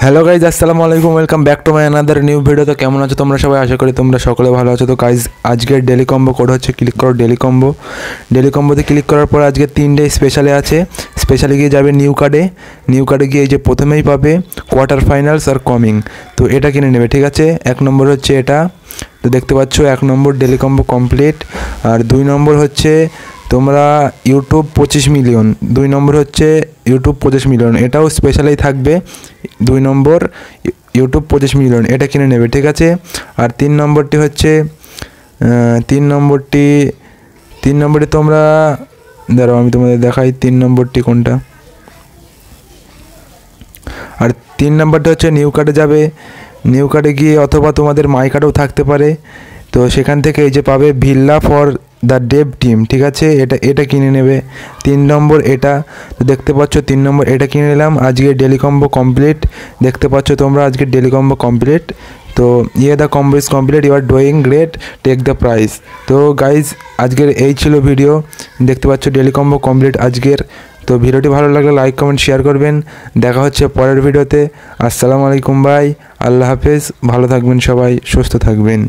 Hello guys, আসসালামু আলাইকুম। Welcome back to my another new video. তো কেমন আছো তোমরা সবাই? আশা করি তোমরা সকলে ভালো আছো। তো গাইজ, আজকের ডেলি কম্বো কোড হচ্ছে ক্লিক করো ডেলি কম্বো। ডেলি কম্বোতে ক্লিক করার পর আজকে 3 ডে স্পেশালে আছে। স্পেশালে গিয়ে যাবে নিউ কার্ডে গিয়ে এই যে প্রথমেই পাবে কোয়ার্টার ফাইনালস আর কমিং। তো এটা কিনে নেবে, ঠিক আছে। 1 নম্বর হচ্ছে এটা, তো দেখতে পাচ্ছ 1 নম্বর ডেলি কম্বো কমপ্লিট। আর 2 নম্বর হচ্ছে তোমরা ইউটিউব 25 মিলিয়ন। 2 নম্বর হচ্ছে ইউটিউব 25 মিলিয়ন, এটাও স্পেশালেই থাকবে। 2 নম্বর ইউটিউব 25 মিলিয়ন, এটা কিনে নেবে, ঠিক আছে। আর 3 নম্বরটি হচ্ছে 3 নম্বরটি তোমরা দাঁড়াও, আমি তোমাদের দেখাই 3 নম্বরটি কোনটা। আর 3 নম্বরটা হচ্ছে নিউ কার্ডে যাবে। নিউ কার্ডে গিয়ে অথবা তোমাদের মাই কার্ডেও থাকতে পারে। তো সেখান থেকে এই যে পাবে ভিল্লা ফর দ্য ডেভ টিম, ঠিক আছে। এটা কিনে নেবে। 3 নম্বর এটা, তো দেখতে পাচ্ছ 3 নম্বর এটা কিনে নিলাম। আজকে ডেলি কম্বো কমপ্লিট, দেখতে পাচ্ছ তোমরা আজকে ডেলি কম্বো কমপ্লিট। তো the combo is complete, you are doing great, take the prize. তো গাইজ, আজকের এই ছিল ভিডিও। দেখতে পাচ্ছ ডেলি কম্বো কমপ্লিট আজকের। তো ভিডিওটি ভালো লাগলে লাইক কমেন্ট শেয়ার করবেন। দেখা হচ্ছে পরের ভিডিওতে। আসসালামু আলাইকুম ভাই, আল্লাহ হাফেজ, ভালো থাকবেন সবাই, সুস্থ থাকবেন।